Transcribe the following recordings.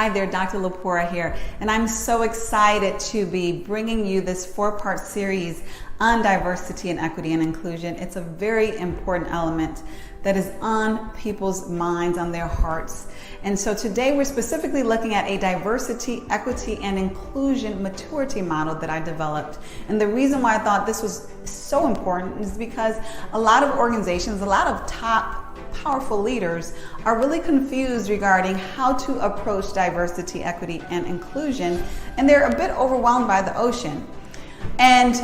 Hi there, Dr. Lepora here, and I'm so excited to be bringing you this 4-part series on diversity and equity and inclusion. It's a very important element that is on people's minds, on their hearts. And so today we're specifically looking at a diversity, equity, and inclusion maturity model that I developed. And the reason why I thought this was so important is because a lot of organizations, a lot of top powerful leaders are really confused regarding how to approach diversity, equity, and inclusion, and they're a bit overwhelmed by the ocean. And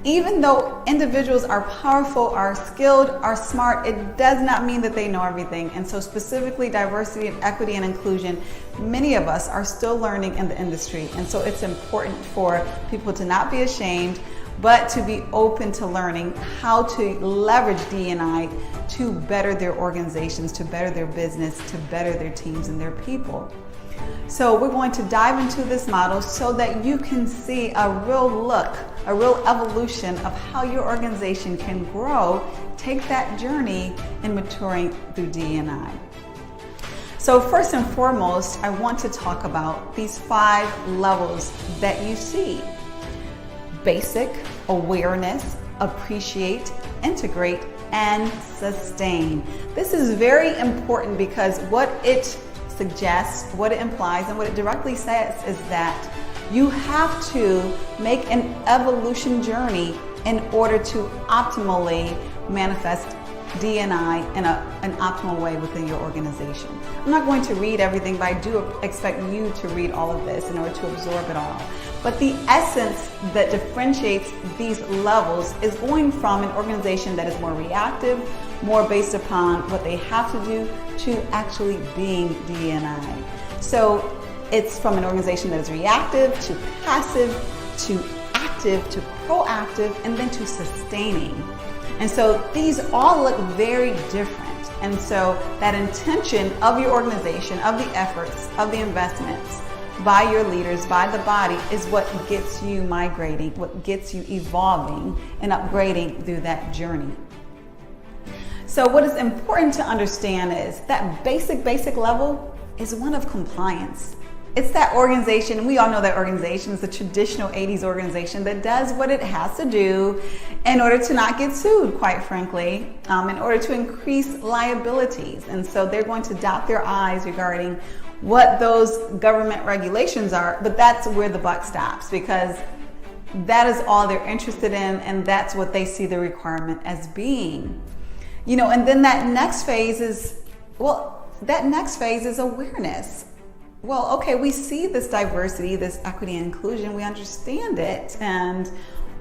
even though individuals are powerful, are skilled, are smart, it does not mean that they know everything. And so specifically diversity and equity and inclusion, many of us are still learning in the industry. And so it's important for people to not be ashamed, but to be open to learning how to leverage D&I to better their organizations, to better their business, to better their teams and their people. So we're going to dive into this model so that you can see a real look, a real evolution of how your organization can grow, take that journey in maturing through D&I. So first and foremost, I want to talk about these 5 levels that you see. Basic, awareness, appreciate, integrate, and sustain. This is very important because what it suggests, what it implies, and what it directly says is that you have to make an evolution journey in order to optimally manifest D&I in an optimal way within your organization. I'm not going to read everything, but I do expect you to read all of this in order to absorb it all. But the essence that differentiates these levels is going from an organization that is more reactive, more based upon what they have to do, to actually being D&I. So it's from an organization that is reactive to passive to active to proactive and then to sustaining. And so these all look very different. And so that intention of your organization, of the efforts, of the investments by your leaders, by the body, is what gets you migrating, what gets you evolving and upgrading through that journey. So what is important to understand is that basic level is one of compliance. It's that organization, and we all know that organization is the traditional 80s organization that does what it has to do in order to not get sued, quite frankly, in order to increase liabilities. And so they're going to dot their I's regarding what those government regulations are, but that's where the buck stops because that is all they're interested in and that's what they see the requirement as being. You know, and then that next phase is awareness. Well, okay, we see this diversity, this equity and inclusion, we understand it, and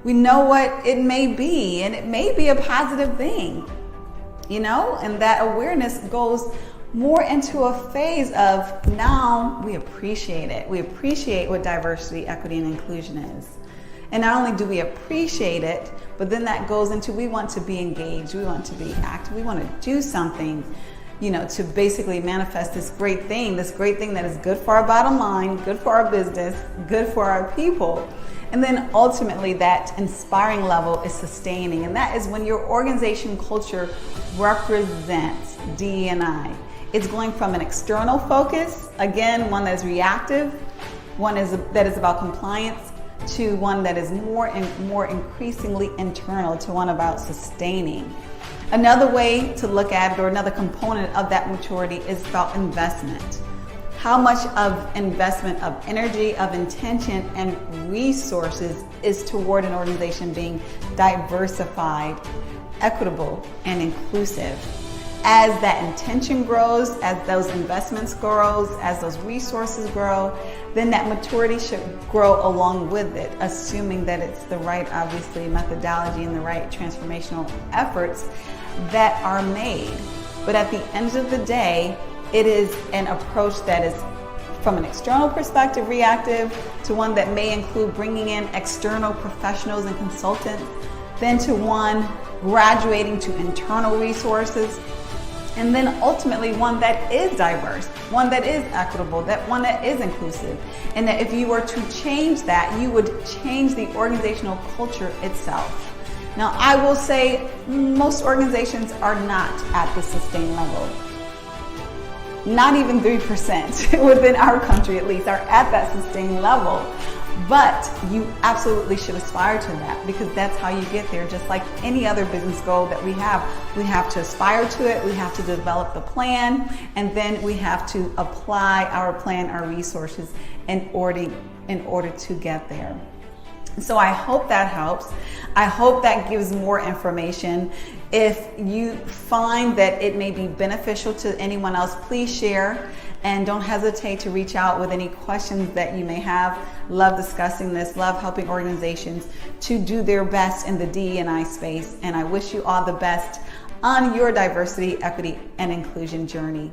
we know what it may be, and it may be a positive thing, you know, and that awareness goes more into a phase of now we appreciate it. We appreciate what diversity, equity, and inclusion is. And not only do we appreciate it, but then that goes into we want to be engaged, we want to be active, we want to do something, you know, to basically manifest this great thing that is good for our bottom line, good for our business, good for our people. And then ultimately that inspiring level is sustaining. And that is when your organization culture represents D&I. It's going from an external focus, again, one that is reactive, one that is about compliance, to one that is more increasingly internal, to one about sustaining. Another way to look at it, or another component of that maturity, is about investment. How much of investment of energy, of intention, and resources is toward an organization being diversified, equitable, and inclusive? As that intention grows, as those investments grows, as those resources grow, then that maturity should grow along with it, assuming that it's the right, obviously, methodology and the right transformational efforts that are made. But at the end of the day, it is an approach that is from an external perspective reactive to one that may include bringing in external professionals and consultants, then to one graduating to internal resources, and then ultimately one that is diverse, one that is equitable, one that is inclusive. And that if you were to change that, you would change the organizational culture itself. Now, I will say most organizations are not at the sustain level. not even 3% within our country at least are at that sustained level. But you absolutely should aspire to that, because that's how you get there. Just like any other business goal that we have to aspire to it, we have to develop the plan, and then we have to apply our plan, our resources in order to get there. So I hope that helps. I hope that gives more information. If you find that it may be beneficial to anyone else, please share, and don't hesitate to reach out with any questions that you may have. Love discussing this, love helping organizations to do their best in the DE&I space, and I wish you all the best on your diversity, equity, and inclusion journey.